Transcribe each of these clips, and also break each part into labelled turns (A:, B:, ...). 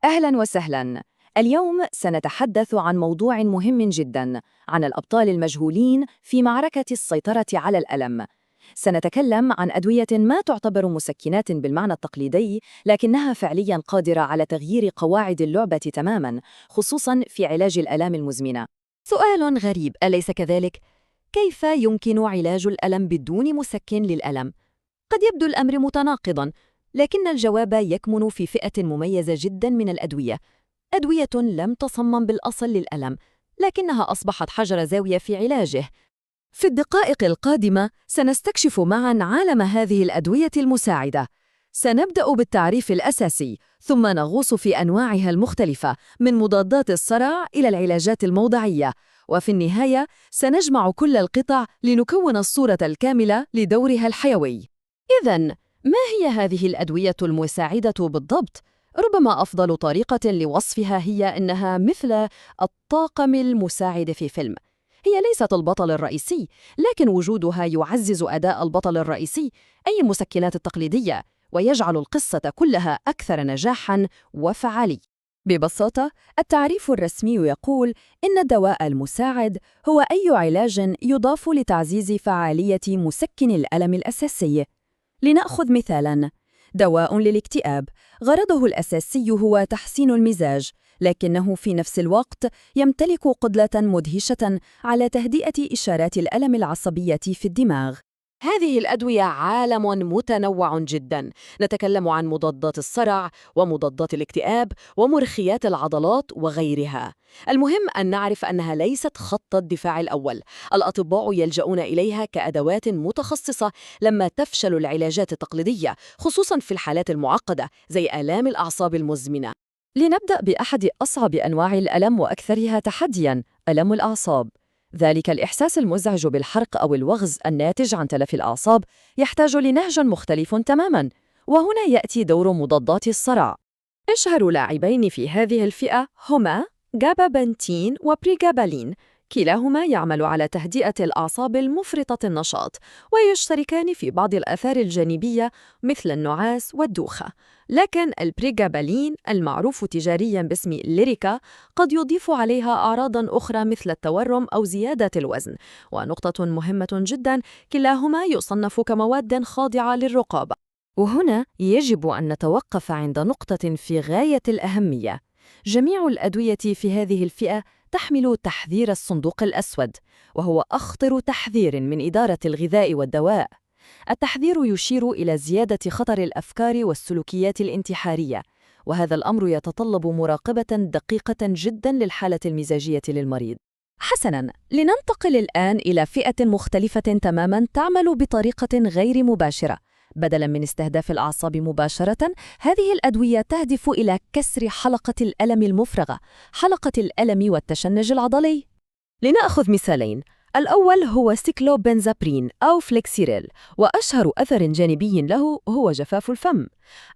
A: أهلاً وسهلاً. اليوم سنتحدث عن موضوع مهم جداً، عن الأبطال المجهولين في معركة السيطرة على الألم. سنتكلم عن أدوية ما تعتبر مسكنات بالمعنى التقليدي، لكنها فعلياً قادرة على تغيير قواعد اللعبة تماماً، خصوصاً في علاج الآلام المزمنة.
B: سؤال غريب، أليس كذلك؟ كيف يمكن علاج الألم بدون مسكن للألم؟ قد يبدو الأمر متناقضاً، لكن الجواب يكمن في فئة مميزة جداً من الأدوية. أدوية لم تصمم بالأصل للألم، لكنها أصبحت حجر زاوية في علاجه. في الدقائق القادمة سنستكشف معاً عالم هذه الأدوية المساعدة. سنبدأ بالتعريف الأساسي، ثم نغوص في أنواعها المختلفة من مضادات الصرع إلى العلاجات الموضعية، وفي النهاية سنجمع كل القطع لنكون الصورة الكاملة لدورها الحيوي. إذن، ما هي هذه الأدوية المساعدة بالضبط؟ ربما أفضل طريقة لوصفها هي إنها مثل الطاقم المساعد في فيلم. هي ليست البطل الرئيسي، لكن وجودها يعزز أداء البطل الرئيسي أي المسكنات التقليدية، ويجعل القصة كلها أكثر نجاحاً وفعالية. ببساطة، التعريف الرسمي يقول إن الدواء المساعد هو أي علاج يضاف لتعزيز فعالية مسكن الألم الأساسي. لنأخذ مثالاً: دواء للاكتئاب غرضه الأساسي هو تحسين المزاج، لكنه في نفس الوقت يمتلك قدرة مدهشة على تهدئة إشارات الألم العصبية في الدماغ. هذه الأدوية عالم متنوع جداً. نتكلم عن مضادات الصرع ومضادات الاكتئاب ومرخيات العضلات وغيرها. المهم أن نعرف أنها ليست خط الدفاع الأول. الأطباء يلجؤون إليها كأدوات متخصصة لما تفشل العلاجات التقليدية، خصوصاً في الحالات المعقدة زي آلام الأعصاب المزمنة. لنبدأ بأحد أصعب أنواع الألم وأكثرها تحدياً: ألم الأعصاب. ذلك الإحساس المزعج بالحرق أو الوغز الناتج عن تلف الأعصاب يحتاج لنهج مختلف تماماً، وهنا يأتي دور مضادات الصرع. أشهر لاعبين في هذه الفئة هما جابابنتين وبريجابالين، كلاهما يعمل على تهدئة الأعصاب المفرطة النشاط، ويشتركان في بعض الآثار الجانبية مثل النعاس والدوخة. لكن البريجابالين المعروف تجارياً باسم ليريكا قد يضيف عليها أعراضاً أخرى مثل التورم أو زيادة الوزن. ونقطة مهمة جداً، كلاهما يصنف كمواد خاضعة للرقابة. وهنا يجب أن نتوقف عند نقطة في غاية الأهمية: جميع الأدوية في هذه الفئة تحمل تحذير الصندوق الأسود، وهو أخطر تحذير من إدارة الغذاء والدواء. التحذير يشير إلى زيادة خطر الأفكار والسلوكيات الانتحارية، وهذا الأمر يتطلب مراقبة دقيقة جداً للحالة المزاجية للمريض. حسناً، لننتقل الآن إلى فئة مختلفة تماماً تعمل بطريقة غير مباشرة. بدلاً من استهداف الأعصاب مباشرة، هذه الأدوية تهدف إلى كسر حلقة الألم المفرغة، حلقة الألم والتشنج العضلي. لنأخذ مثالين: الأول هو سيكلوبنزابرين أو فليكسيريل، وأشهر أثر جانبي له هو جفاف الفم.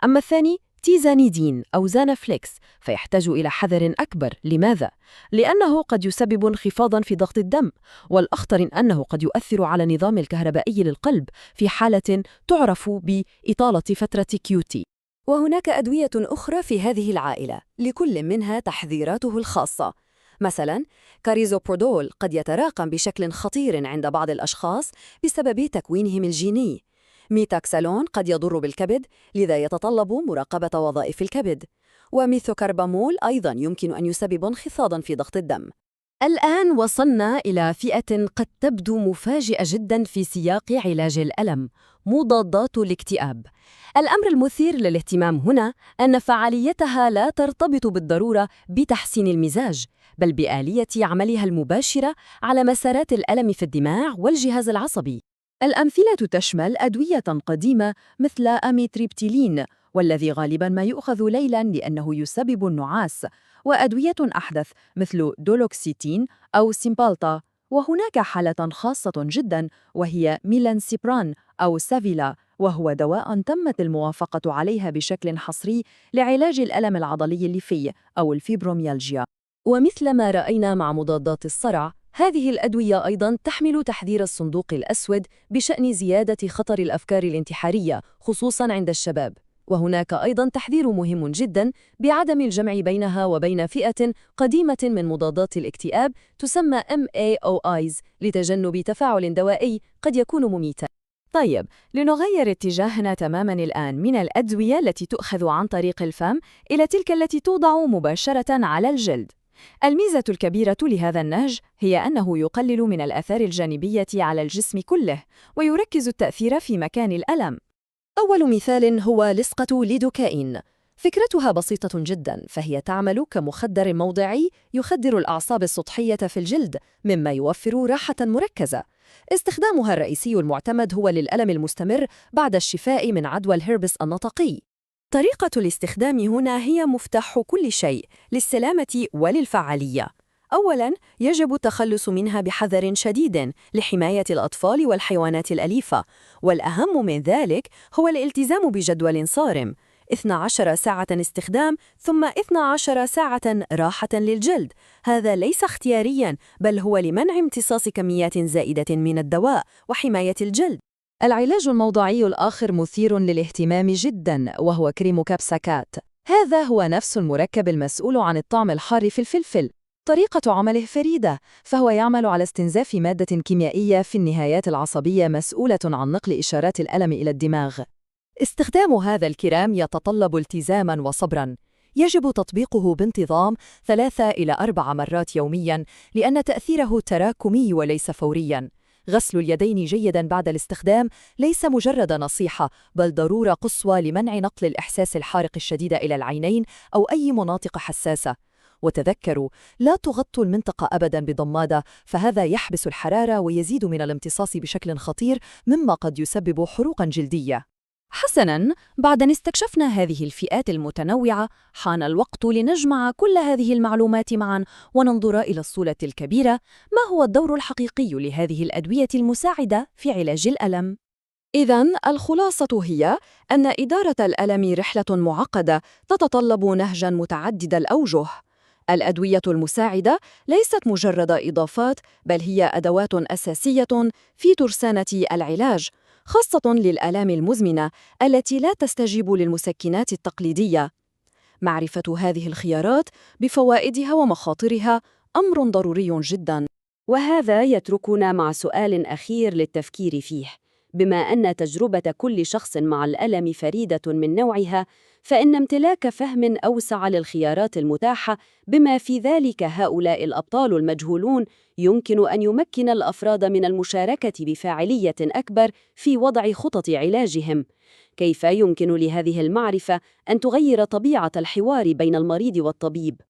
B: أما الثاني تيزانيدين أو زانافليكس، فيحتاج إلى حذر أكبر. لماذا؟ لأنه قد يسبب انخفاضاً في ضغط الدم، والأخطر أنه قد يؤثر على النظام الكهربائي للقلب في حالة تعرف بإطالة فترة QT. وهناك أدوية أخرى في هذه العائلة، لكل منها تحذيراته الخاصة. مثلاً، كاريزوبرودول قد يتراكم بشكل خطير عند بعض الأشخاص بسبب تكوينهم الجيني. ميتاكسالون قد يضر بالكبد، لذا يتطلب مراقبة وظائف الكبد. وميثوكاربامول أيضاً يمكن أن يسبب انخفاضاً في ضغط الدم. الآن وصلنا إلى فئة قد تبدو مفاجئة جداً في سياق علاج الألم: مضادات الاكتئاب. الأمر المثير للاهتمام هنا أن فعاليتها لا ترتبط بالضرورة بتحسين المزاج، بل بآلية عملها المباشرة على مسارات الألم في الدماغ والجهاز العصبي. الأمثلة تشمل أدوية قديمة مثل أميتريبتيلين، والذي غالباً ما يؤخذ ليلاً لأنه يسبب النعاس، وأدوية أحدث مثل دولوكسيتين أو سيمبالتا. وهناك حالة خاصة جداً وهي ميلانسيبران أو سافيلا، وهو دواء تمت الموافقة عليها بشكل حصري لعلاج الألم العضلي الليفي أو الفيبروميالجيا. ومثل ما رأينا مع مضادات الصرع، هذه الأدوية أيضاً تحمل تحذير الصندوق الأسود بشأن زيادة خطر الأفكار الانتحارية، خصوصاً عند الشباب. وهناك أيضاً تحذير مهم جداً بعدم الجمع بينها وبين فئة قديمة من مضادات الاكتئاب تسمى MAOIs لتجنب تفاعل دوائي قد يكون مميتاً.
A: طيب، لنغير اتجاهنا تماماً الآن من الأدوية التي تؤخذ عن طريق الفم إلى تلك التي توضع مباشرة على الجلد. الميزة الكبيرة لهذا النهج هي أنه يقلل من الآثار الجانبية على الجسم كله، ويركز التأثير في مكان الألم.
B: أول مثال هو لصقة ليدوكاين. فكرتها بسيطة جداً، فهي تعمل كمخدر موضعي يخدر الأعصاب السطحية في الجلد، مما يوفر راحة مركزة. استخدامها الرئيسي المعتمد هو للألم المستمر بعد الشفاء من عدوى الهربس النطقي.
A: طريقة الاستخدام هنا هي مفتاح كل شيء للسلامة وللفعالية. أولاً، يجب التخلص منها بحذر شديد لحماية الأطفال والحيوانات الأليفة، والأهم من ذلك هو الالتزام بجدول صارم: 12 ساعة استخدام ثم 12 ساعة راحة للجلد. هذا ليس اختيارياً، بل هو لمنع امتصاص كميات زائدة من الدواء وحماية الجلد.
B: العلاج الموضعي الآخر مثير للاهتمام جداً، وهو كريم كابساكات. هذا هو نفس المركب المسؤول عن الطعم الحار في الفلفل. طريقة عمله فريدة، فهو يعمل على استنزاف مادة كيميائية في النهايات العصبية مسؤولة عن نقل إشارات الألم إلى الدماغ. استخدام هذا الكريم يتطلب التزاماً وصبراً. يجب تطبيقه بانتظام 3 إلى 4 مرات يومياً، لأن تأثيره تراكمي وليس فورياً. غسل اليدين جيداً بعد الاستخدام ليس مجرد نصيحة، بل ضرورة قصوى لمنع نقل الإحساس الحارق الشديد إلى العينين أو أي مناطق حساسة. وتذكروا، لا تغطوا المنطقة أبداً بضمادة، فهذا يحبس الحرارة ويزيد من الامتصاص بشكل خطير، مما قد يسبب حروقاً جلدية.
A: حسناً، بعد أن استكشفنا هذه الفئات المتنوعة، حان الوقت لنجمع كل هذه المعلومات معاً وننظر إلى الصورة الكبيرة: ما هو الدور الحقيقي لهذه الأدوية المساعدة في علاج الألم؟ إذن الخلاصة هي أن إدارة الألم رحلة معقدة تتطلب نهجاً متعدد الأوجه. الأدوية المساعدة ليست مجرد إضافات، بل هي أدوات أساسية في ترسانة العلاج، خاصة للآلام المزمنة التي لا تستجيب للمسكنات التقليدية. معرفة هذه الخيارات بفوائدها ومخاطرها أمر ضروري جداً.
C: وهذا يتركنا مع سؤال أخير للتفكير فيه: بما أن تجربة كل شخص مع الألم فريدة من نوعها، فإن امتلاك فهم أوسع للخيارات المتاحة بما في ذلك هؤلاء الأبطال المجهولون يمكن أن يمكن الأفراد من المشاركة بفاعلية أكبر في وضع خطط علاجهم. كيف يمكن لهذه المعرفة أن تغير طبيعة الحوار بين المريض والطبيب؟